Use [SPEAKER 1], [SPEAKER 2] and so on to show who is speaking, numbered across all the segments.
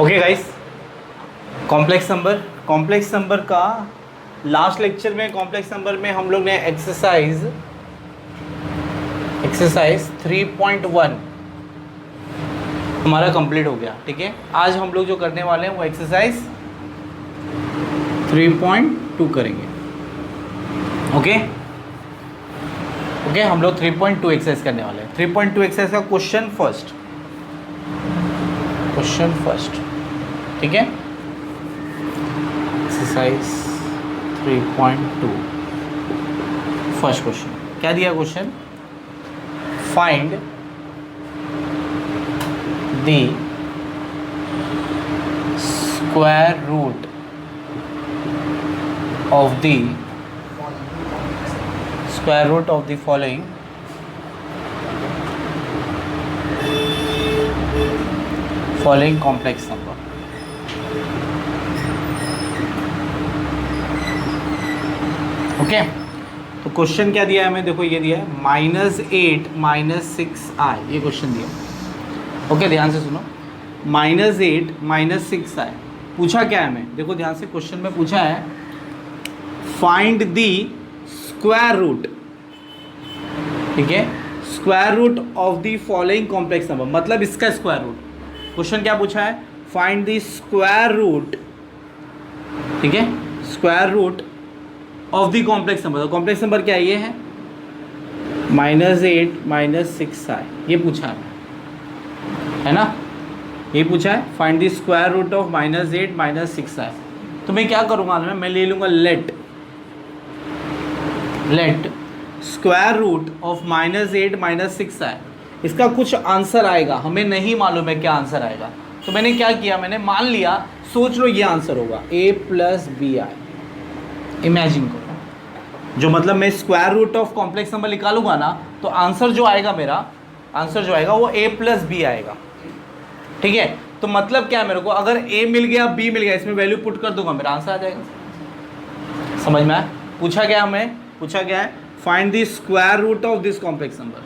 [SPEAKER 1] Okay guys, complex number का last lecture में complex number में हम लोग ने एक्सरसाइज 3.1 हमारा कंप्लीट हो गया। ठीक है, आज हम लोग जो करने वाले हैं वो एक्सरसाइज 3.2 करेंगे। ओके, हम लोग 3.2 एक्सरसाइज करने वाले हैं। 3.2 एक्सरसाइज का क्वेश्चन फर्स्ट। ठीक है, एक्सरसाइज 3.2 फर्स्ट क्वेश्चन क्या दिया? Question find the square root of the following complex number. Okay, तो क्वेश्चन क्या दिया है हमें? देखो ये दिया है -8 -6i, ये क्वेश्चन दिया। ओके, ध्यान से सुनो। -8 -6i पूछा क्या है हमें? देखो ध्यान से, क्वेश्चन में पूछा है फाइंड द स्क्वायर रूट। ठीक है, square root of the following complex number, मतलब इसका स्क्वायर रूट। क्वेश्चन क्या पूछा है? Find the square root. ठीक है, square root of the complex number. तो कॉम्प्लेक्स नंबर क्या है? ये है -8 -6i, ये पूछा है ना? ये पूछा है find the square root of -8 -6i। तो मैं क्या करूँगा? मैं ले लूँगा late square root of -8 -6i। इसका कुछ आंसर आएगा, हमें नहीं मालूम है क्या आंसर आएगा। तो मैंने क्या किया? मैंने मान लिया, सोच लो ये आंसर होगा a + bi। इमेजिन करो, जो मतलब मैं square root of complex number निकालूंगा ना, तो आंसर जो आएगा वो a + b आएगा। ठीक है, तो मतलब क्या है, मेरे को अगर a मिल गया b मिल गया, इसमें वैल्यू पुट कर दूंगा, मेरा आंसर आ जाएगा। समझ में आया? पूछा गया है find the square root of this complex number.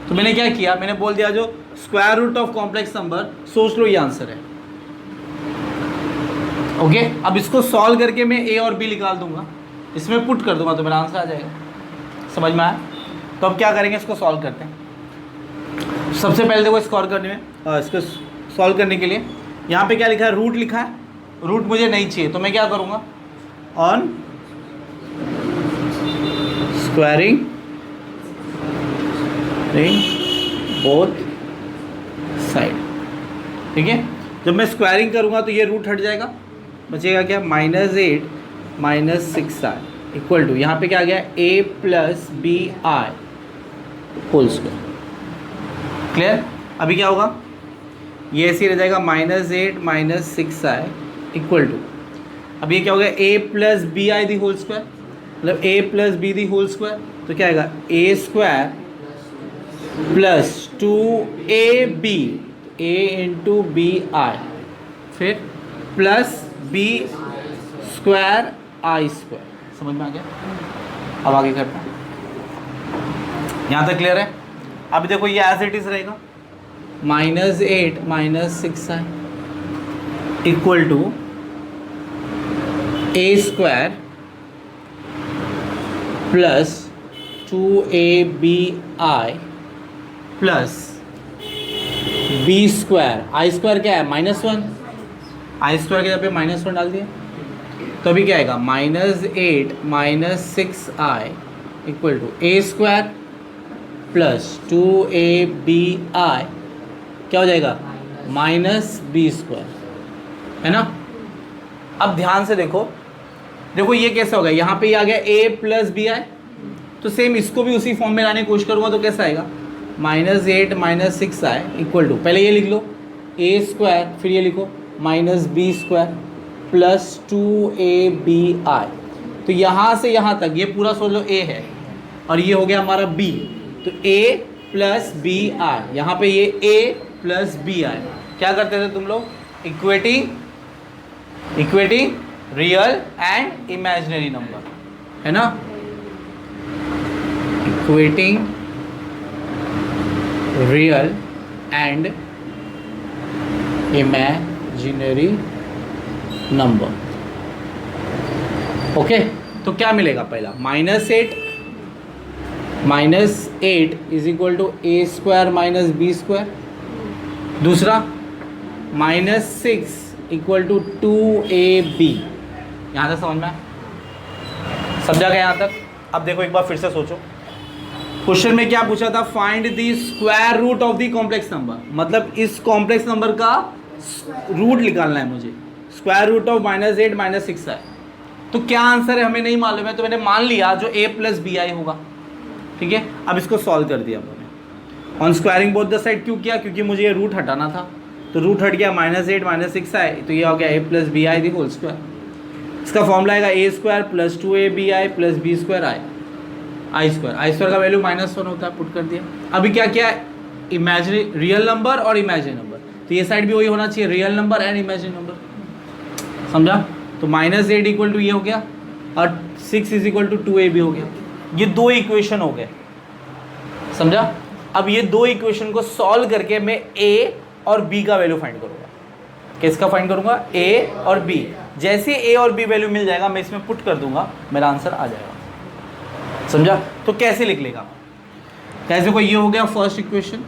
[SPEAKER 1] तो मैंने क्या किया? मैंने बोल दिया जो square root of complex number, सोच लो ये आंसर है। ओके, अब इसको सॉल्व करके मैं a और b निकाल दूंगा, इसमें पुट कर दूंगा, तो मेरा आंसर आ जाएगा। समझ में आया? तो अब क्या करेंगे? इसको सॉल्व करते हैं। सबसे पहले देखो, इसको सॉल्व करने के लिए यहाँ पे क्या लिखा है? रूट लिखा है। रूट मुझे नहीं चाहिए, तो मैं क्या करूँगा? On squaring both side. ठीक है, जब मैं स्क्वायरिंग करूँगा तो ये रूट हट जाएगा, बचेगा क्या? -8 -6i इक्वल टू, यहाँ पे क्या आ गया? a + bi whole square. Clear? अभी क्या होगा? ये ऐसे रह जाएगा -8 -6i इक्वल टू, अब ये क्या हो गया? a + bi the whole square, मतलब a + b the whole square. तो क्या आएगा? a² + 2ab a × bi, फिर प्लस b² i²। समझ में आ गया? अब आगे करते हैं। यहाँ तक क्लियर है? अब देखो ये एज इट इज रहेगा, -8 -6i equal to a² + 2abi plus b²। i² क्या है? -1। i² के जगह पे -1 डाल दिया, तो अभी क्या आएगा? -8 -6i equal to a² + 2abi, क्या हो जाएगा? -b², है ना? अब ध्यान से देखो ये कैसे होगा? यहाँ पे आ गया a + bi, तो सेम इसको भी उसी फॉर्म में लाने की कोशिश करूँगा, तो कैसा आएगा? -8 -6i इक्वल टू, पहले ये लिख लो a², फिर ये लिखो -b² + 2abi। तो यहाँ से यहाँ तक ये पूरा सोच लो a है, और ये हो गया हमारा b, तो a + bi। यहाँ पे ये a + bi, क्या करते थे तुम लोग? Equating real and imaginary number, है ना? Equating real and imaginary imaginary number. Okay, तो क्या मिलेगा? पहला -8 is equal to a square minus b square. दूसरा -6 इक्वल टू 2ab। यहाँ तक समझ में आया? समझा गया यहाँ तक? अब देखो एक बार फिर से सोचो, क्वेश्चन में क्या पूछा था? Find the square root of the complex number, मतलब इस कॉम्प्लेक्स नंबर का रूट निकालना है मुझे। स्क्वायर रूट ऑफ -8 -6 है, तो क्या आंसर है हमें नहीं मालूम है, तो मैंने मान लिया जो a प्लस बी आई होगा। ठीक है, अब इसको सॉल्व कर दिया मैंने on squaring both the side. क्यों किया? क्योंकि मुझे ये रूट हटाना था, तो रूट हट गया, -8 -6 आए, तो ये हो गया a plus b i the whole square. इसका फॉर्मूला आएगा a square plus 2ab plus b square i square का वैल्यू -1 होता है, पुट कर दिया। अभी क्या किया? इमेजिनरी रियल नंबर और इमेजिनरी नंबर, तो ये साइड भी वही होना चाहिए, real number and imaginary number. समझा? तो -8 इक्वल टू ये हो गया और 6 इज इक्वल टू 2ab हो गया। ये दो इक्वेशन हो गए। समझा? अब ये दो इक्वेशन को सॉल्व करके मैं a और b का वैल्यू फाइंड करूंगा। किसका फाइंड करूंगा? a और b। जैसे a और b वैल्यू मिल जाएगा मैं इसमें पुट कर दूंगा, मेरा आंसर आ जाएगा। समझा? तो कैसे लिख लेगा? कैसे को ये हो गया फर्स्ट इक्वेशन,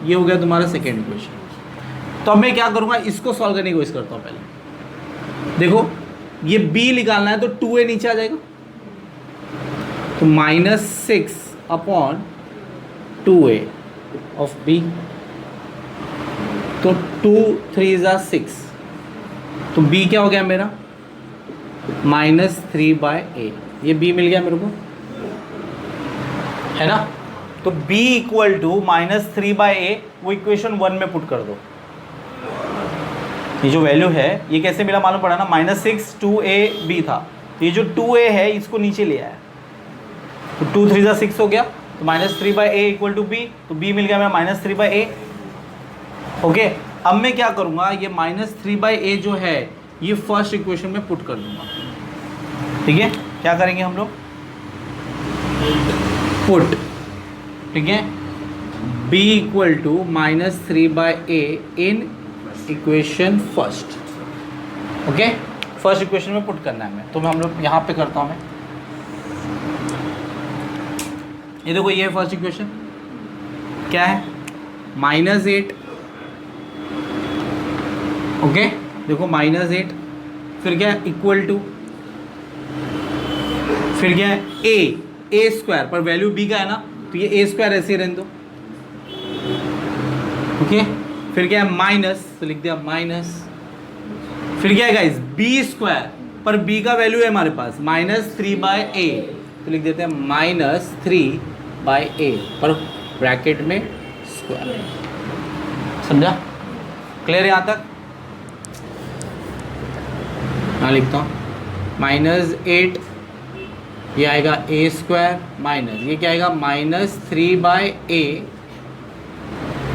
[SPEAKER 1] ये हो गया तुम्हारा सेकेंड इक्वेशन। तो अब मैं क्या करूंगा? इसको सॉल्व करने की कोशिश करता हूँ। पहले देखो, ये b निकालना है तो 2a नीचे आ जाएगा, तो -6 अपॉन 2a ऑफ b, तो 2 3 ज़ा 6, तो b क्या हो गया मेरा? -3/a। ये b मिल गया मेरे को, है ना? तो b इक्वल टू -3/a, वो इक्वेशन 1 में पुट कर दो। ये जो वैल्यू है ये कैसे मिला मालूम पड़ा ना? -6 2ab था, तो ये जो 2a है इसको नीचे ले आया, तो 2 3 ज़ा 6 हो गया, तो -3/a इक्वल टू b, तो b मिल गया मेरा -3/a। ओके, अब मैं क्या करूँगा? ये -3/a जो है ये फर्स्ट इक्वेशन में पुट कर दूंगा। ठीक है, क्या करेंगे हम लोग? पुट। ठीक है, b equal to -3/a in equation first. Okay, first equation में पुट करना है मैं, तो मैं हम लोग यहाँ पे करता हूँ मैं। ये देखो, ये है फर्स्ट इक्वेशन, क्या है? -8। ओके, देखो -8, फिर क्या है? इक्वल टू, फिर क्या है? a स्क्वायर, पर वैल्यू b का है ना, तो ये a स्क्वायर ऐसे रहने दो। ओके, फिर क्या है? माइनस, तो लिख दिया माइनस। फिर क्या है गाइस? b स्क्वायर, पर b का वैल्यू है हमारे पास -3/a, तो लिख देते हैं -3/a, पर ब्रैकेट में स्क्वायर। समझा? क्लियर है यहाँ तक? मैं लिखता हूँ -8, ये आएगा a स्क्वायर माइनस, ये क्या आएगा? -3/a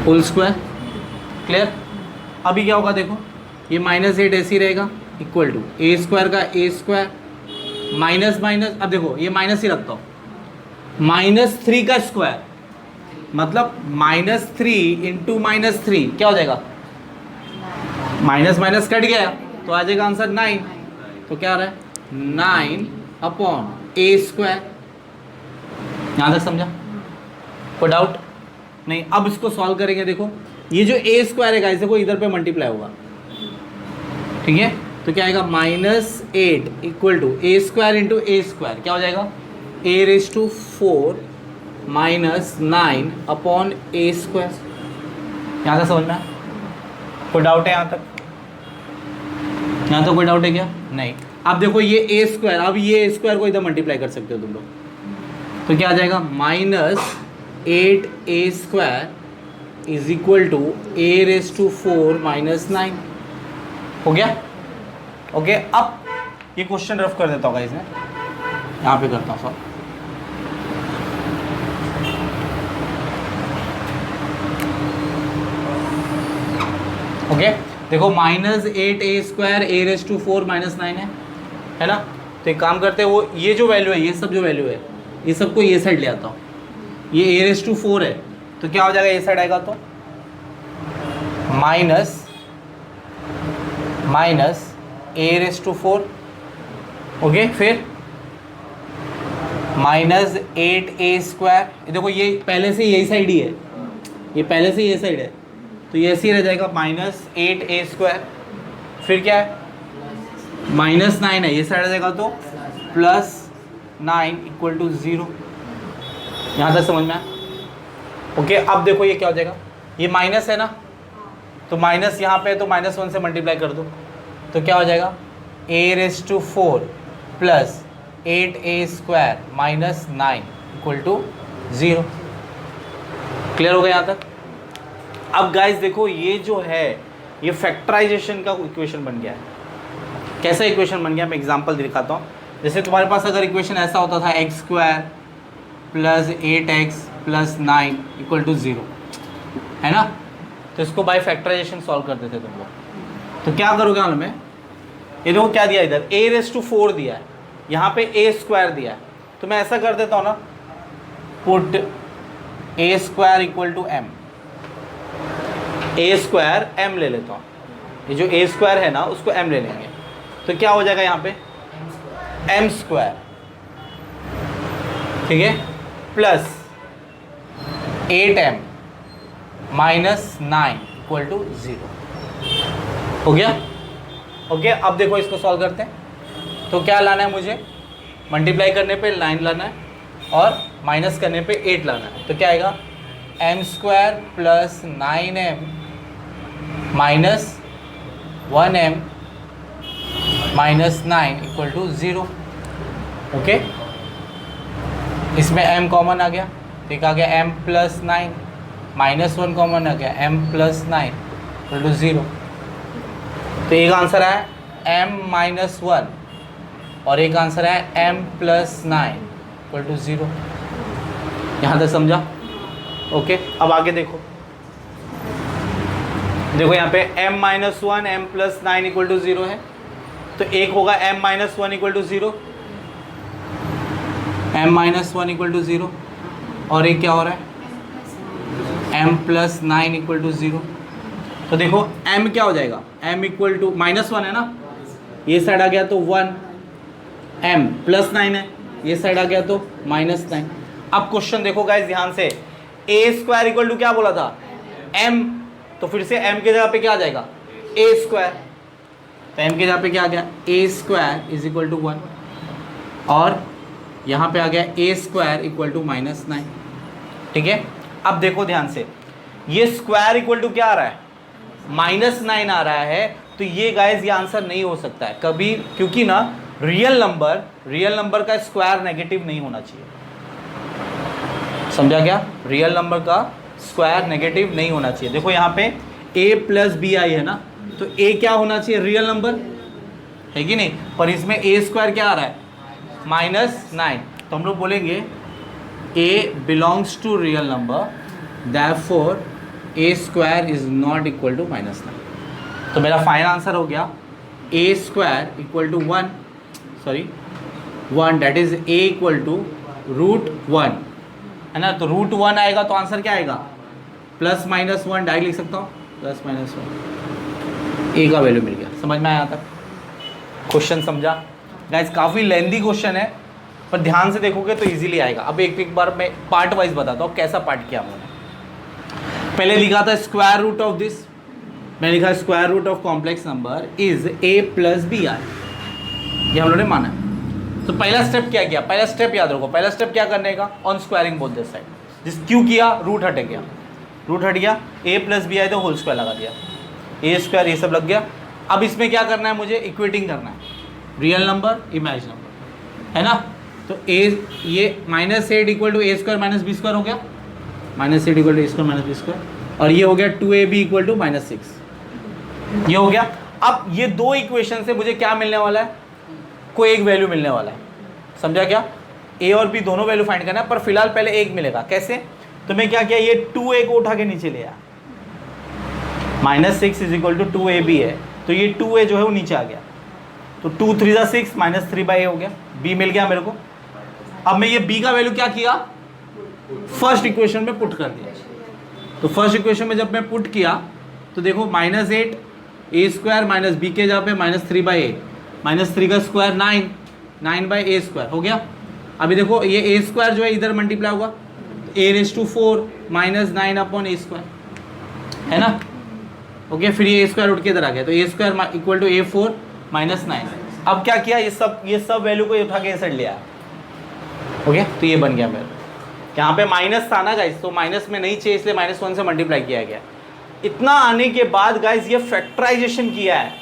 [SPEAKER 1] whole square. क्लियर? अभी क्या होगा? देखो, ये -8 ऐसे ही रहेगा, इक्वल टू a स्क्वायर का a स्क्वायर माइनस माइनस, अब देखो ये माइनस ही रखता हूँ, -3 का स्क्वायर, मतलब -3 इंटू -3 क्या हो जाएगा? माइनस माइनस कट गया, तो आ जाएगा आंसर 9। तो क्या आ रहा है? 9 अपॉन a स्क्वायर। यहाँ तक समझा? कोई डाउट नहीं? अब इसको सॉल्व करेंगे। देखो, ये जो a स्क्वायर है गाइस, देखो इधर पे मल्टीप्लाई होगा। ठीक है, तो क्या आएगा? -8 equal to a square into a square, क्या हो जाएगा? a⁴ -9 upon a square. यहाँ तक समझना? कोई डाउट है यहाँ तक? यहाँ तो कोई डाउट है क्या? नहीं। अब देखो ये a स्क्वायर, अब ये a स्क्वायर को इधर मल्टीप्लाई कर सकते हो तुम लोग, तो क्या आ जाएगा? -8a square is equal to a⁴ -9 हो गया। ओके, अब ये क्वेश्चन रफ कर देता होगा इसमें, यहाँ पे करता हूँ सर। ओके, देखो -8a स्क्वायर a⁴ -9 है ना? तो एक काम करते हैं, वो ये जो वैल्यू है, ये सब जो वैल्यू है, ये सबको ये साइड ले आता हूँ। ये a⁴ है, तो क्या हो जाएगा? ये साइड आएगा तो minus a raise to 4, okay, फिर माइनस 8a²। देखो ये पहले से यही साइड ही है, ये पहले से ये साइड है, तो ये ऐसे ही रह जाएगा माइनस 8a²। फिर क्या है, माइनस 9 है, ये साइड आ जाएगा तो प्लस 9 इक्वल टू 0। यहाँ तक समझ में आया? ओके, अब देखो ये क्या हो जाएगा, ये माइनस है ना, तो माइनस यहाँ पे है तो -1 से मल्टीप्लाई कर दो, तो क्या हो जाएगा a⁴ plus 8a² minus 9 equal to 0। Clear हो गया यहाँ तक? अब गाइस देखो ये जो है ये फैक्टराइजेशन का इक्वेशन बन गया है। कैसा इक्वेशन बन गया, मैं एग्जांपल दिखाता हूँ। जैसे तुम्हारे पास अगर इक्वेशन ऐसा होता था x² plus 8x plus 9 equal to 0, है ना, तो इसको बाय फैक्टराइजेशन सॉल्व करते थे तुम लोग। तो क्या करोगे हाल में, ये देखो क्या दिया, इधर a⁴ दिया है, यहाँ पे a² दिया है, तो मैं ऐसा कर देता हूँ ना, put a² equal to m, a² m ले लेता हूँ, ये जो a² है ना उसको m ले लेंगे, तो क्या हो जाएगा यहाँ पे m², ठीक है, plus 8m minus 9 equal to 0। हो गया? ओके, अब देखो इसको सॉल्व करते हैं। तो क्या लाना है मुझे, मल्टीप्लाई करने पे 9 लाना है और माइनस करने पे 8 लाना है, तो क्या आएगा m² plus 9m minus 1m minus 9 equal to 0। Okay, इसमें m कॉमन आ गया, ठीक आ गया m प्लस 9, -1 कॉमन आ गया m प्लस 9 इक्वल टू 0। तो एक आंसर है m-1 और एक आंसर है m प्लस 9 इक्वल टू 0। यहाँ तक समझा? ओके, अब आगे देखो, देखो यहाँ पे m-1 m plus 9 equal to 0 है, तो एक होगा m-1 equal to 0, m-1 equal to 0, और एक क्या हो रहा है m प्लस 9 इक्वल टू 0। तो देखो m क्या हो जाएगा, m इक्वल टू -1 है ना, ये साइड आ गया तो 1, m प्लस 9 है, ये साइड आ गया तो -9। अब क्वेश्चन देखो गाइस ध्यान से, a² इक्वल टू क्या बोला था m, तो फिर से m के जगह पे क्या आ जाएगा a², तो m के जगह पे क्या आ गया a² इज इक्वल टू 1, और यहाँ पे आ गया a² इक्वल टू -9। ठीक है, अब देखो ध्यान से, ये स्क्वायर इक्वल टू क्या आ रहा है -9 आ रहा है, तो ये गाइस ये आंसर नहीं हो सकता है कभी, क्योंकि ना रियल नंबर का स्क्वायर नेगेटिव नहीं होना चाहिए। समझा क्या, रियल नंबर का स्क्वायर नेगेटिव नहीं होना चाहिए। देखो यहाँ पे a प्लस बी आई है ना, तो a क्या होना चाहिए, रियल नंबर है कि नहीं, पर इसमें a² क्या आ रहा है -9, तो हम लोग बोलेंगे a belongs to real number, therefore a² is not equal to -9। तो मेरा फाइनल आंसर हो गया a² equal to 1, that is a equal to √1, है ना, तो √1 आएगा तो आंसर क्या आएगा +-1, डायरेक्ट लिख सकता हूँ +-1, a का वैल्यू मिल गया। समझ में आया यहाँ तक, क्वेश्चन समझा गाइस? काफ़ी लेंदी क्वेश्चन है, पर ध्यान से देखोगे तो इजीली आएगा। अब एक बार मैं पार्ट वाइज बताता हूँ कैसा पार्ट किया हमने। पहले लिखा था स्क्वायर रूट ऑफ दिस, मैंने लिखा square root of complex number is a plus b i, ये हम लोगों ने माना। तो पहला स्टेप क्या किया, पहला स्टेप याद रखो, पहला स्टेप क्या करने का, on squaring both this side, जिस क्यों किया, रूट हट गया, a प्लस बी आई तो होल स्क्वायर लगा दिया, a² ये सब लग गया। अब इसमें क्या करना है मुझे, इक्वेटिंग करना है, रियल नंबर इमेजिनरी नंबर, है ना, तो a ये -8 equal to a² minus b² हो गया, -8 equal to a² minus b², और ये हो गया 2ab इक्वल टू -6, ये हो गया। अब ये दो इक्वेशन से मुझे क्या मिलने वाला है, कोई एक वैल्यू मिलने वाला है। समझा क्या, a और b दोनों वैल्यू फाइंड करना है, पर फिलहाल पहले एक मिलेगा। कैसे, तो मैं क्या किया, ये 2a को उठा के नीचे ले आया, -6 इज इक्वल टू 2ab है, तो ये 2a जो है वो नीचे आ गया, तो 2 3 = 6 -3/a हो गया, b मिल गया मेरे को। अब मैं ये b का वैल्यू क्या किया, फर्स्ट इक्वेशन में पुट कर दिया। तो फर्स्ट इक्वेशन में जब मैं पुट किया तो देखो -8 ए स्क्वायर माइनस बी के जगह पे -3/a, -3 का स्क्वायर 9/a² हो गया। अभी देखो ये ए स्क्वायर जो है इधर मल्टीप्लाई होगा, a⁴ -9/a², है ना। ओके, फिर ये a² उठ के इधर आ गया, तो a² = a4 - 9। अब क्या किया, ये सब वैल्यू को उठा के ऐसे लिया। ओके, तो ये बन गया मेरा। यहाँ पे माइनस था ना गाइस, तो माइनस में नहीं चाहिए इसलिए -1 से मल्टीप्लाई किया गया। इतना आने के बाद गाइस ये फैक्टराइजेशन किया है,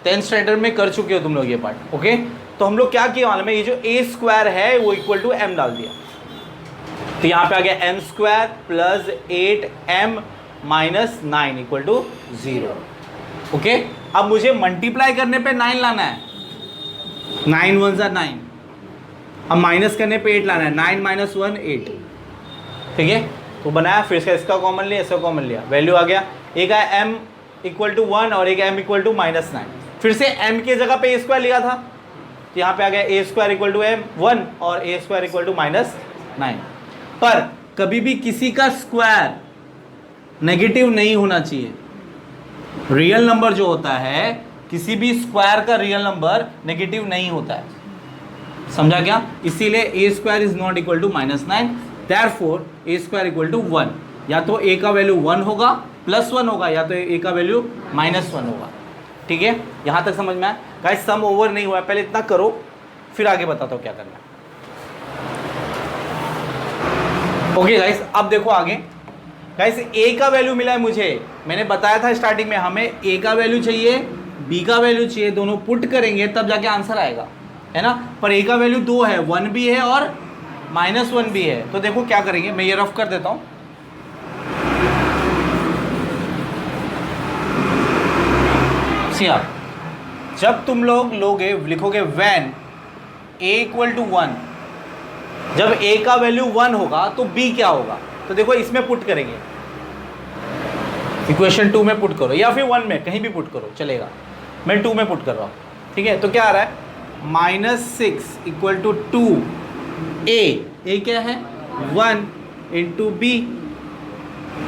[SPEAKER 1] 10th स्टैंडर्ड में कर चुके हो तुम लोग ये पार्ट। ओके, तो हम लोग क्या किया मालूम है, ये जो a² है वो = m डाल दिया, तो यहाँ पे आ गया m² + 8m - 9 = 0। ओके, अब मुझे मल्टीप्लाई करने पे 9 लाना है, 9 × 1 = 9। अब माइनस करने पे 8 लाना है, 9 - 1 8। ठीक है, तो बनाया, फिर इसका कॉमन लिया, इसका कॉमन लिया, वैल्यू आ गया। एक है m = 1 और एक m = -9। फिर से m की जगह पे a² लिया था, तो यहाँ पे आ गया a² = m1 और a² = -9। पर कभी भी किसी का स्क्वायर नेगेटिव नहीं होना चाहिए। रियल नंबर जो होता है, किसी भी स्क्वायर का रियल नंबर नेगेटिव नहीं होता है, समझा क्या। इसीलिए a² = -9, देयरफॉर a² = 1। या तो a का वैल्यू 1 होगा, +1 होगा, या तो a का वैल्यू -1 होगा। ठीक है, यहाँ तक समझ में आया गाइस। सम ओवर नहीं हुआ है, पहले इतना करो फिर आगे बताता हूँ क्या करना है। ओके गाइस, अब देखो आगे गाइस, a का वैल्यू मिला है मुझे, मैंने बताया था स्टार्टिंग में, हमें a का वैल्यू चाहिए, b का वैल्यू चाहिए, दोनों पुट करेंगे तब जाके आंसर आएगा, है ना। पर a का वैल्यू 2 है, 1 भी है और -1 भी है। तो देखो क्या करेंगे, मैं ये रफ कर देता हूँ। आप जब तुम लोग लिखोगे व्हेन a = 1, जब a का वैल्यू 1 होगा तो b क्या होगा, तो देखो इसमें पुट करेंगे, इक्वेशन 2 में पुट करो या फिर 1 में, कहीं भी पुट करो चलेगा। मैं 2 में पुट कर रहा हूँ। ठीक है, तो क्या आ रहा है, -6 = 2, a क्या है 1 × b,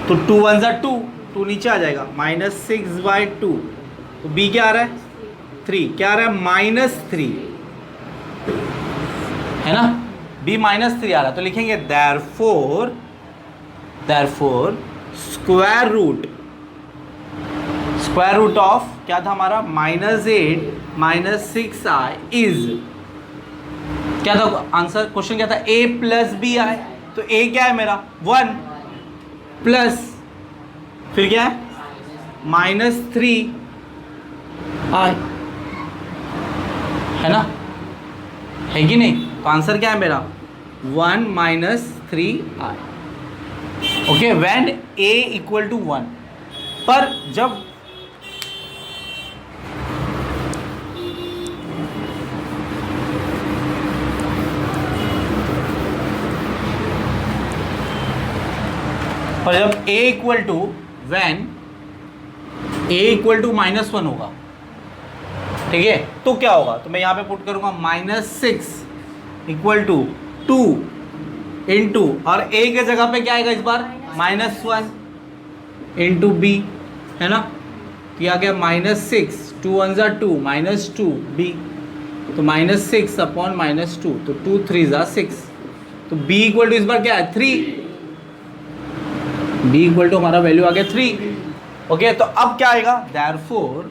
[SPEAKER 1] तो 2 × 1 = 2, 2 नीचे आ जाएगा, -6/2, तो b क्या आ रहा है 3, क्या आ रहा है -3, है ना, b -3 आ रहा है। तो लिखेंगे देयरफॉर स्क्वायर रूट ऑफ क्या था हमारा, -8 - 6i इज, क्या था आंसर, क्वेश्चन क्या था, a + bi। तो a क्या है मेरा 1 प्लस फिर क्या है -3i, है ना, है कि नहीं। तो आंसर क्या है मेरा 1 - 3i। ओके, व्हेन a = 1, पर जब a = -1 होगा, ठीक है, तो क्या होगा, तो मैं यहाँ पे पुट करूंगा -6 = 2 इंटू, और a के जगह पे क्या आएगा इस बार -1 इंटू b, है ना। तो आ गया -6, 2 × 1 = 2, -2b, तो -6/-2, तो 2 × 3 = 6, तो b = इस बार क्या है 3, b = हमारा वैल्यू आ गया 3। ओके, तो अब क्या आएगा, therefore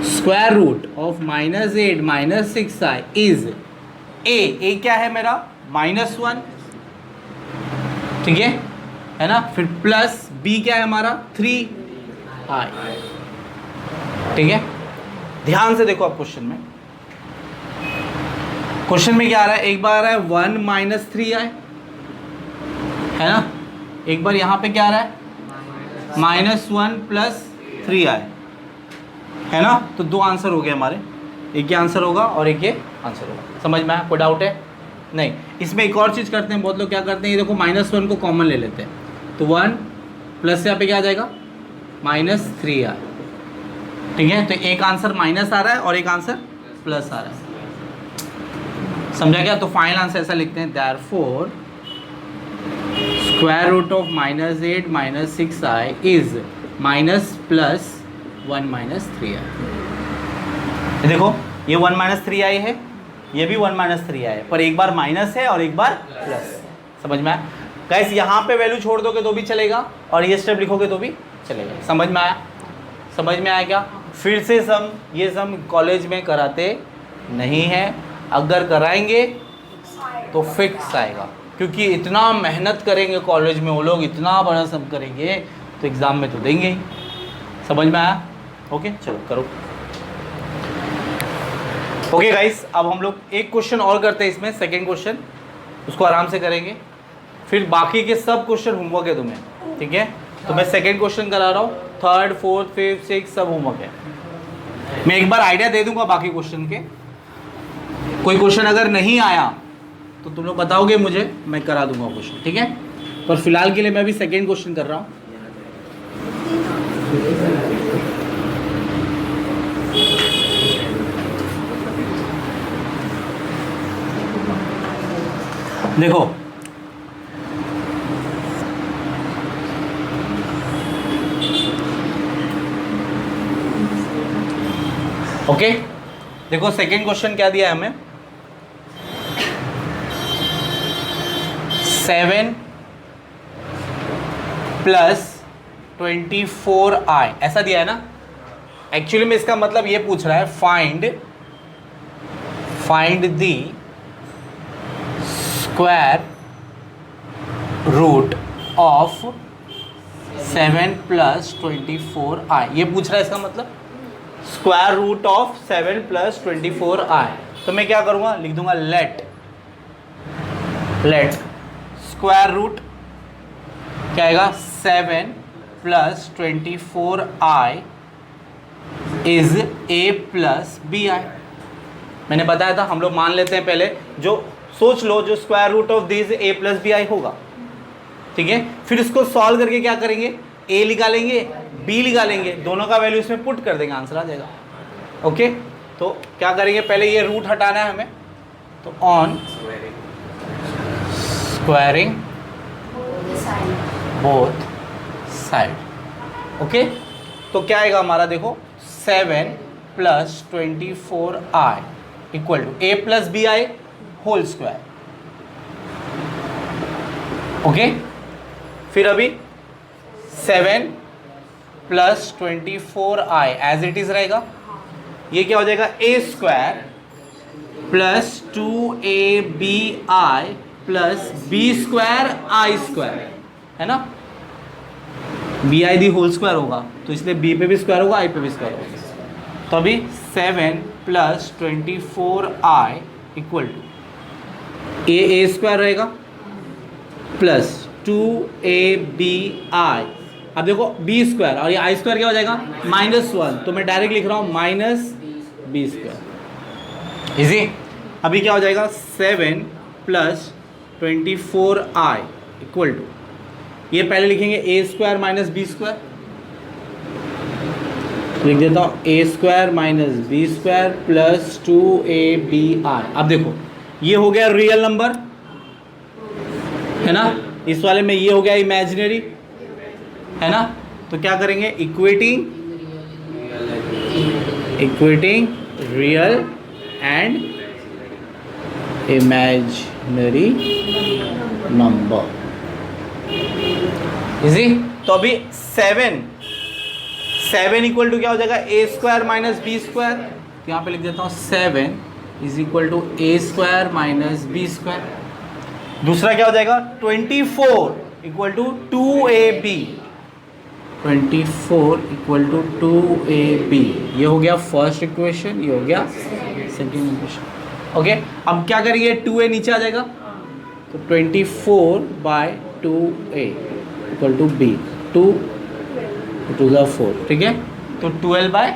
[SPEAKER 1] square root of -8 - 6i is a क्या है मेरा -1, ठीक है ना, फिर प्लस b क्या है हमारा 3i, ठीक है। ध्यान से देखो आप क्वेश्चन में क्या आ रहा है, एक बार आ रहा है 1 - 3i, है ना, एक बार यहाँ पे क्या आ रहा है -1 + 3i, है ना। तो 2 आंसर हो गए हमारे, एक ये आंसर होगा और एक ये आंसर होगा। समझ में आया, कोई डाउट है नहीं। इसमें एक और चीज़ करते हैं, बहुत लोग क्या करते हैं, ये देखो -1 को कॉमन ले लेते हैं, तो 1 प्लस यहाँ पे क्या आ जाएगा -3i, ठीक है। तो एक आंसर माइनस आ रहा है और एक आंसर प्लस आ रहा है, समझा क्या। तो फाइनल आंसर ऐसा लिखते हैं, therefore square root of -8 - 6i is -+ 1 minus 3i। देखो ये 1 माइनस 3i है, ये भी 1 माइनस 3i है, पर एक बार माइनस है और एक बार प्लस। समझ में आया गाइस? यहाँ पे वैल्यू छोड़ दोगे तो भी चलेगा और ये स्टेप लिखोगे तो भी चलेगा। समझ में आया? समझ में आया क्या? फिर से सम, ये सम कॉलेज में कराते नहीं है, अगर कराएंगे तो फिक्स आएगा, क्योंकि इतना मेहनत करेंगे कॉलेज में वो लोग, इतना बड़ा सम करेंगे तो एग्ज़ाम में तो देंगे ही। समझ में आया? ओके चलो करो। ओके गाइस, अब हम लोग एक क्वेश्चन और करते हैं इसमें, सेकेंड क्वेश्चन, उसको आराम से करेंगे, फिर बाकी के सब क्वेश्चन होमवर्क है तुम्हें, ठीक है? तो मैं सेकेंड क्वेश्चन करा रहा हूँ, थर्ड फोर्थ फिफ्थ सिक्स सब होमवर्क है। मैं एक बार आइडिया दे दूंगा बाकी क्वेश्चन के, कोई क्वेश्चन अगर नहीं आया तो तुम लोग बताओगे मुझे, मैं करा दूंगा क्वेश्चन, ठीक है? पर फिलहाल के लिए मैं अभी सेकेंड क्वेश्चन कर रहा हूँ। देखो ओके, देखो सेकेंड क्वेश्चन क्या दिया है हमें, 7 प्लस 24i ऐसा दिया है ना। एक्चुअली में इसका मतलब ये पूछ रहा है find the square root of 7 plus 24i, ये पूछ रहा है। इसका मतलब square root of 7 plus 24i, तो मैं क्या करूँगा, लिख दूंगा लेट स्क्वायर रूट क्या आएगा, 7 plus 24i is a plus b i. मैंने बताया था, हम लोग मान लेते हैं पहले, जो सोच लो जो square root of this a plus b i होगा, ठीक है? फिर इसको सॉल्व करके क्या करेंगे, a निकालेंगे b निकालेंगे, दोनों का वैल्यू इसमें पुट कर देंगे, आंसर आ जाएगा। ओके, तो क्या करेंगे, पहले ये रूट हटाना है हमें, तो on squaring both side. Okay, तो क्या आएगा हमारा, देखो 7 plus 24i equal to a plus b i whole square. Okay, फिर अभी 7 plus 24i as it is रहेगा, ये क्या हो जाएगा, a square plus 2abi plus b square i square, है ना? B i the whole square होगा तो इसलिए b पे भी स्क्वायर होगा, i पे भी स्क्वायर होगा। तो अभी 7 plus 24i equal to a square रहेगा प्लस 2abi। अब देखो b स्क्वायर और ये i स्क्वायर क्या हो जाएगा, -1, तो मैं डायरेक्ट लिख रहा हूँ माइनस बी स्क्वायर। इजी, अभी क्या हो जाएगा, 7 प्लस 24i इक्वल टू, ये पहले लिखेंगे a square minus b square, लिख देता हूँ a square minus b square plus 2abi। अब देखो ये हो गया रियल नंबर, है ना? इस वाले में ये हो गया इमेजिनरी, है ना? तो क्या करेंगे, equating real and imaginary number. Easy, तो अभी 7 इक्वल टू क्या हो जाएगा, a square minus b square, तो यहाँ पे लिख देता हूँ 7 is equal to a square minus b square. दूसरा क्या हो जाएगा, 24 equal to 2ab, 24 equal to 2ab, ये हो गया फर्स्ट इक्वेशन, ये हो गया सेकेंड इक्वेशन। ओके, अब क्या करेंगे, 2a नीचे आ जाएगा, तो 24 by 2a equal to b, 2 to the 4, ठीक है? तो 12 बाय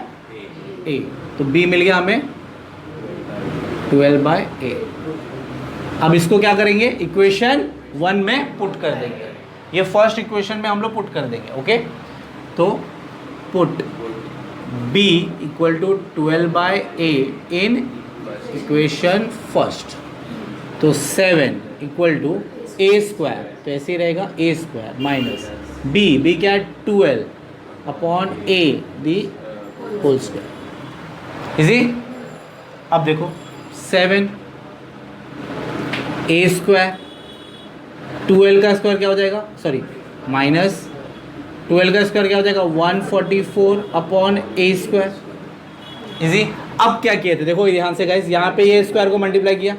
[SPEAKER 1] a, तो b मिल गया हमें 12 बाय a। अब इसको क्या करेंगे, इक्वेशन 1 में पुट कर देंगे, ये फर्स्ट इक्वेशन में हम लोग पुट कर देंगे। ओके, तो put b equal to 12 by a in equation first, तो 7 इक्वल टू a स्क्वायर, तो ऐसे ही रहेगा a स्क्वायर माइनस b क्या है 12 upon a the whole square. Easy. अब देखो 7 ए स्क्वायर, 12 का स्क्वायर क्या हो जाएगा, सॉरी माइनस 12 का स्क्वायर क्या हो जाएगा 144 अपॉन ए स्क्वायर। इजी। अब क्या किए थे देखो ध्यान से गाइस, यहाँ पे ए स्क्वायर को मल्टीप्लाई किया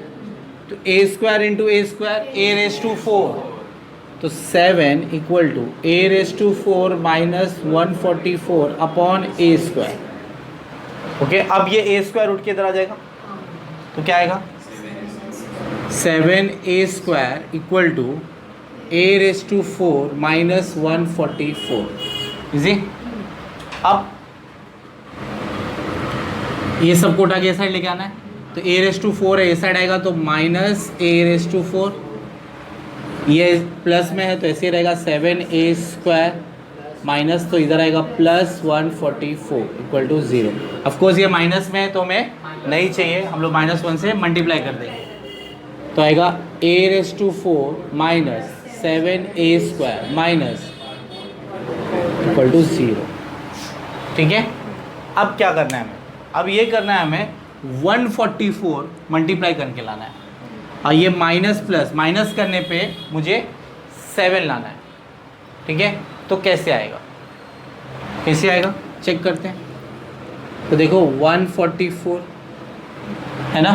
[SPEAKER 1] तो a square into a square a raise to 4, तो 7 equal to a raise to 4 minus 144 upon a square. Okay, अब ये ए स्क्वायर उठ के इधर आ जाएगा तो क्या आएगा 7 a square equal to a raise to 4 minus 144। Easy. अब ये सबको उठा के ए साइड लेके आना है तो ए रेस टू 4 है, ए साइड आएगा तो माइनस ए रेस टू 4, ये प्लस में है तो ऐसे रहेगा 7 ए स्क्वायर माइनस तो इधर आएगा प्लस 144 इक्वल टू 0। ऑफकोर्स ये माइनस में है तो हमें नहीं चाहिए, हम लोग -1 से मल्टीप्लाई कर देंगे तो आएगा a raise to 4 minus 7 a square minus equal to 0। ठीक है, अब क्या करना है हमें, अब ये करना है हमें 144 मल्टीप्लाई करके लाना है और ये माइनस प्लस माइनस करने पे मुझे 7 लाना है। ठीक है, तो कैसे आएगा, कैसे आएगा चेक करते हैं। तो देखो 144 है ना,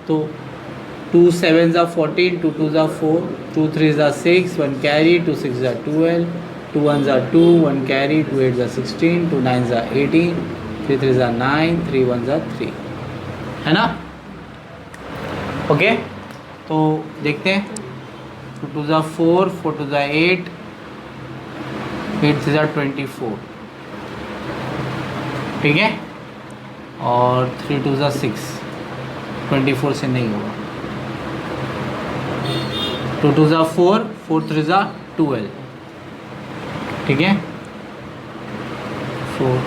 [SPEAKER 1] तो 2 7 ज़ा 14, 2 2 ज़ा 4, 2 3 ज़ा 6, 1 कैरी, 2 6 ज़ा 12, 2 1 ज़ा 2, 1 कैरी, 2 8 ज़ा 16, 2 9 ज़ा 18, 3 3 ज़ा 9, 3 1 ज़ा 3, है ना। ओके, तो देखते हैं 2 2 ज़ा 4, 4 2 ज़ा 8, 8 3 ज़ा 24। ठीक है, और 3 2 ज़ा 6, 24 से नहीं होगा। 2 2 ज़ा 4, 4 3 ज़ा 12। ठीक है, 4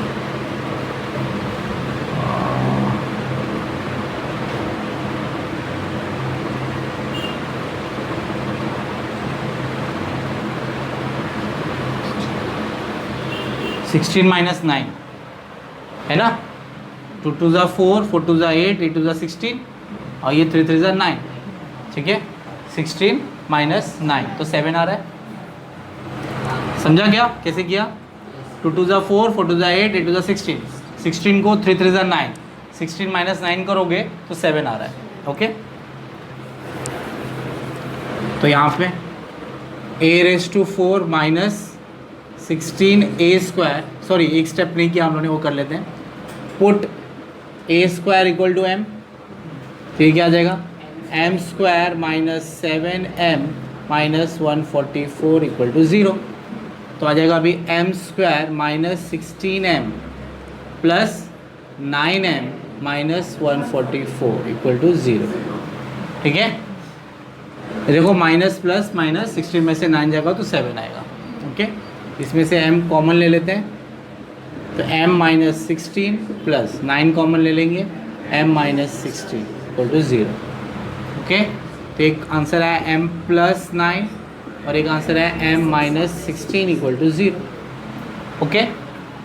[SPEAKER 1] 16 माइनस 9 है ना, 2 2 ज़ा 4, 4 2 ज़ा 8, 8 2 ज़ा 16 और ये 3 3 ज़ा 9। ठीक है, 16 माइनस 9 तो 7 आ रहा है। समझा क्या कैसे किया, 2 2 ज़ा 4, 4 2 ज़ा 8, 8 2 ज़ा 16, 16 को 3 3 ज़ा 9, 16 माइनस 9 करोगे तो 7 आ रहा है। ओके, तो यहाँ पे a raise to 4 minus 16 a square, sorry एक स्टेप नहीं किया हम लोगों ने, वो कर लेते हैं। Put a square equal to m, तो ये क्या आ जाएगा m square minus 7m minus 144 equal to 0। तो आ जाएगा अभी m square minus 16m plus 9m minus 144 equal to 0। ठीक है, देखो माइनस प्लस माइनस 16 में से 9 जाएगा तो 7 आएगा। ओके, इसमें से m कॉमन ले लेते हैं तो m माइनस 16 प्लस 9 कॉमन ले लेंगे, m minus 16 equal to 0। Okay, तो एक आंसर है m प्लस 9 और एक आंसर है m minus 16 equal to 0। Okay,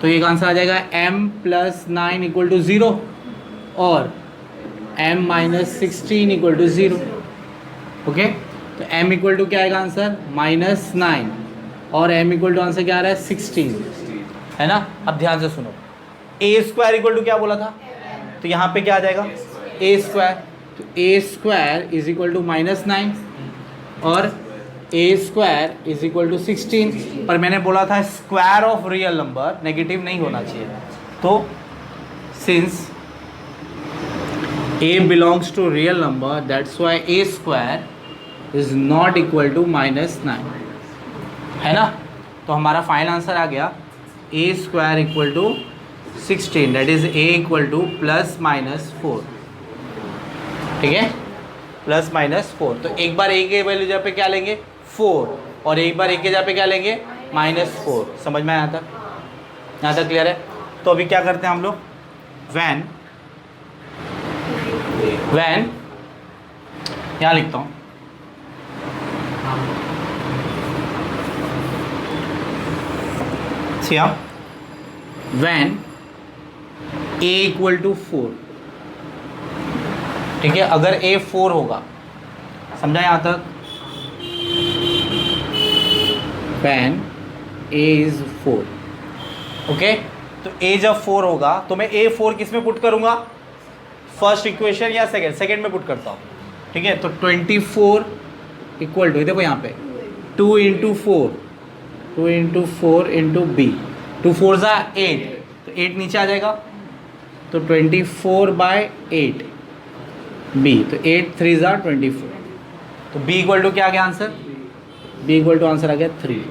[SPEAKER 1] तो एक आंसर आ जाएगा m प्लस 9 इक्वल टू 0 और m minus 16 equal to 0। Okay, तो m इक्वल टू क्या आएगा आंसर -9 और m इक्वल टू आंसर क्या आ रहा है 16, है ना। अब ध्यान से सुनो, ए स्क्वायर इक्वल टू क्या बोला था, तो यहाँ पे क्या आ जाएगा ए स्क्वायर, तो a square is equal to -9 और ए स्क्वायर इज इक्वल टू 16, पर मैंने बोला था square of real number negative नहीं होना चाहिए। तो since a belongs to real number, that's why a square is not equal to -9, है ना। तो हमारा फाइनल आंसर आ गया a square equal to 16, that is a equal to ±4। ठीक है, ±4। तो एक बार a के वैल्यू जगह पे क्या लेंगे 4 और एक बार a के जगह पे क्या लेंगे -4। समझ में आया था, यहाँ तक क्लियर है। तो अभी क्या करते हैं हम लोग, वैन यहाँ लिखता हूँ, when a इक्वल टू 4, ठीक है। अगर a 4 होगा, समझा यहाँ तक, when a is 4, ओके। तो a जब 4 होगा तो मैं a 4 किस में पुट करूंगा, फर्स्ट इक्वेशन या सेकेंड में पुट करता हूँ, ठीक है। तो 24 इक्वल टू, देखो यहाँ पे 2 इंटू 4, 2 इंटू 4 इंटू बी, 2 4 ज़ा 8, तो 8 नीचे आ जाएगा, तो 24/8 बी, तो 8 3 ज़ा 24, तो बी इक्वल टू क्या आ गया answer, b equal to answer आ गया 3,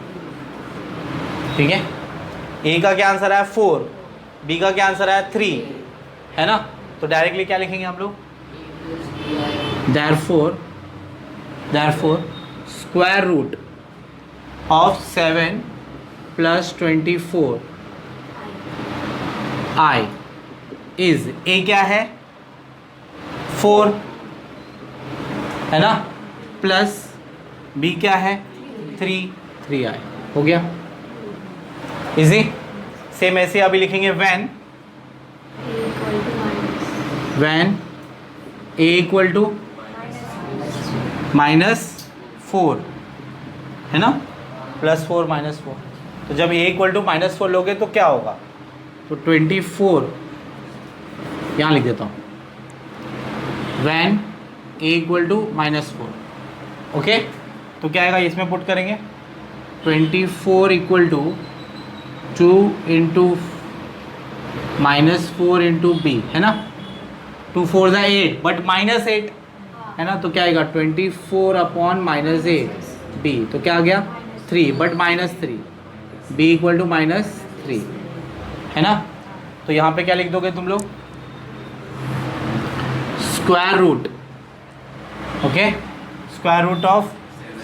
[SPEAKER 1] ठीक है। ए का क्या आंसर आया 4, बी का क्या आंसर आया 3, है ना। तो डायरेक्टली क्या लिखेंगे हम लोग, therefore square root of 7 plus 24 I is, a क्या है 4, है ना, प्लस बी क्या है 3 आई, हो गया इजी। सेम ऐसे अभी लिखेंगे व्हेन a इक्वल टू -4, है ना, +4 -4, तो जब a इक्वल टू -4 लोगे तो क्या होगा, तो 24 यहाँ लिख देता हूँ, when a equal to -4, okay. तो क्या आएगा, इसमें पुट करेंगे 24 equal to 2 into -4 into b, है ना, 2 4 ज़ा 8 बट -8, है ना, तो क्या आएगा 24/-8 बी, तो क्या आ गया 3 बट -3, बी इक्वल टू -3, है ना। तो यहाँ पे क्या लिख दोगे तुम लोग, square root, okay, square root of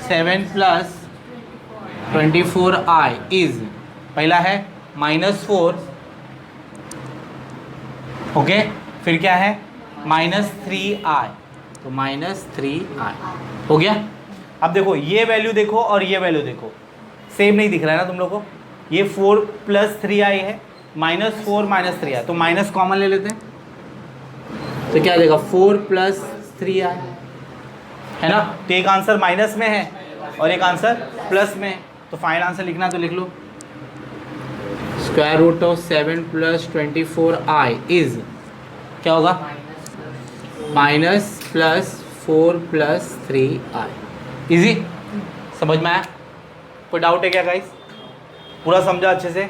[SPEAKER 1] 7 plus 24 I is, पहला है -4, ओके, फिर क्या है -3 आई, तो -3 आई हो गया। अब देखो ये वैल्यू देखो और ये वैल्यू देखो, सेम नहीं दिख रहा है ना तुम लोग को, ये 4 + 3 आई है, -4 -3 आई, तो माइनस कॉमन ले लेते हैं, तो क्या देगा 4 + 3 आई, है ना। तो एक आंसर माइनस में है और एक आंसर प्लस में है, तो फाइनल आंसर लिखना तो लिख लो, square root of 7 + 24 I is क्या होगा, -+4 + 3 आई। इजी, समझ में आया, कोई डाउट है क्या गाइस, पूरा समझा अच्छे से,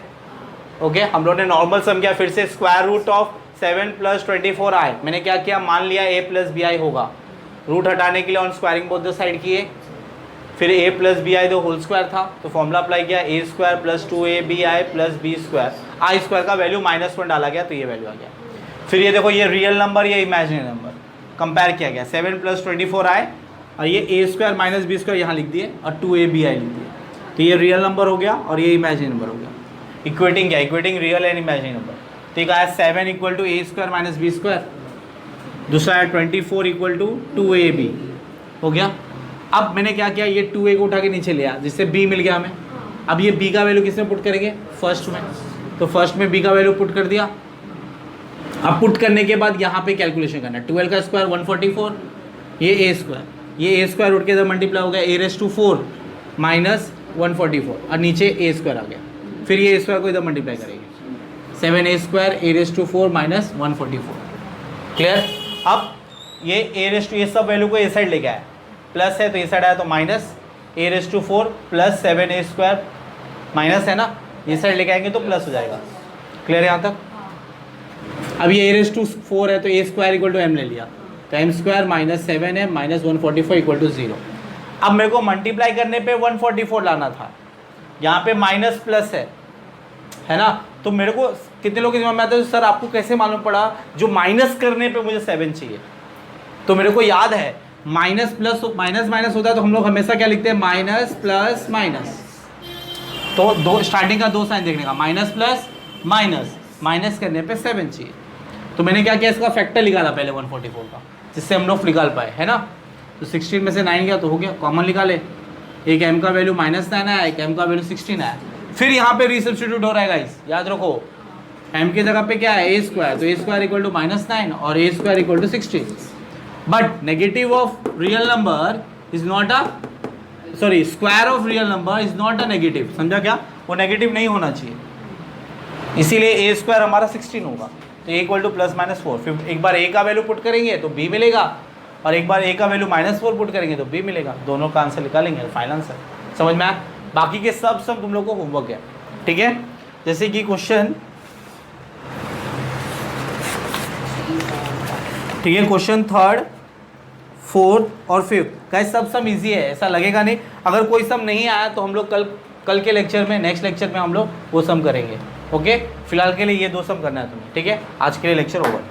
[SPEAKER 1] ओके। हम लोगों ने नॉर्मल सम किया, फिर से स्क्वायर रूट ऑफ 7 + 24 आई, मैंने क्या किया, मान लिया a + bi होगा, रूट हटाने के लिए on squaring both the side किए, फिर a + bi दो होल स्क्वायर था, तो फॉर्मूला अप्लाई किया, a² + 2abi + b², i² का वैल्यू -1 डाला गया, तो ये वैल्यू आ गया। फिर ये देखो, ये रियल नंबर, ये इमेजिनरी नंबर कंपेयर किया गया, 7 + 24 आए और ये a² - b² यहाँ लिख दिए और 2abi लिख दिए, तो ये रियल नंबर हो गया और ये इमेजिनरी नंबर हो गया। इक्वेटिंग क्या, equating real and imaginary number, तो एक आया 7 = a² - b², दूसरा आया 24 = 2ab, हो गया। अब मैंने क्या किया, ये 2a को उठा के नीचे लिया, जिससे b मिल गया हमें। अब ये b का वैल्यू किस में पुट करेंगे, फर्स्ट में, तो फर्स्ट में b का वैल्यू पुट कर दिया। अब पुट करने के बाद यहाँ पे कैलकुलेशन करना है, 12 का स्क्वायर 144, ये a², ये a² रूट के इधर मल्टीप्लाई हो गया, a⁴ - 144 और नीचे a² आ गया, फिर ये a² को इधर मल्टीप्लाई करेंगे, 7a² a⁴ - 144, क्लियर। अब ये ये सब वैल्यू को ए साइड लेके आया, प्लस है तो ए साइड आया तो माइनस, a⁴ + 7a² माइनस है ना, ये साइड लेके आएंगे तो प्लस हो जाएगा, क्लियर है यहाँ तक। अब ये a⁴ है तो a² = m ले लिया, तो m² - 7m - 144 = 0। अब मेरे को मल्टीप्लाई करने पे 144 लाना था, यहाँ पे माइनस प्लस है ना, तो मेरे को कितने लोग दिमाग में आता है सर आपको कैसे मालूम पड़ा, जो माइनस करने पे मुझे 7 चाहिए, तो मेरे को याद है माइनस प्लस माइनस होता है तो हम लोग हमेशा क्या लिखते हैं, माइनस प्लस माइनस, तो दो स्टार्टिंग का 2 साइन देखने का, माइनस प्लस माइनस करने पे 7 चाहिए, तो मैंने क्या किया, इसका फैक्टर निकाला पहले 144 का, जिससे हम लोग निकाल पाए, है ना। तो 16 में से 9 गया तो हो गया, कॉमन निकाले, एक m का वैल्यू -9 आया, एक m का वैल्यू 16 आया। फिर यहाँ पे रीसब्स्टिट्यूट हो रहा है गाइस, याद रखो, m की जगह पे क्या है a स्क्वायर, तो a स्क्वायर इक्वल टू -9 और a square equal to 16। But negative of real number is not a sorry square of real number is not a negative, समझा क्या? वो नेगेटिव नहीं होना चाहिए, इसीलिए a स्क्वायर हमारा 16 होगा। तो a इक्वल टू ±4, फिर एक बार a का वैल्यू पुट करेंगे तो b मिलेगा, और एक बार a का वैल्यू -4 पुट करेंगे तो b मिलेगा, दोनों का आंसर निकालेंगे, फाइनल आंसर। समझ में आया? बाकी के सब तुम लोग को होमवर्क है, ठीक है? जैसे कि क्वेश्चन, ठीक है, क्वेश्चन 3rd, 4th और 5th का सब सम इजी है, ऐसा लगेगा नहीं। अगर कोई सम नहीं आया तो हम लोग कल के लेक्चर में, नेक्स्ट लेक्चर में हम लोग वो सम करेंगे, ओके? फिलहाल के लिए ये 2 सम करना है तुम्हें, ठीक है? आज के लिए लेक्चर ओवर।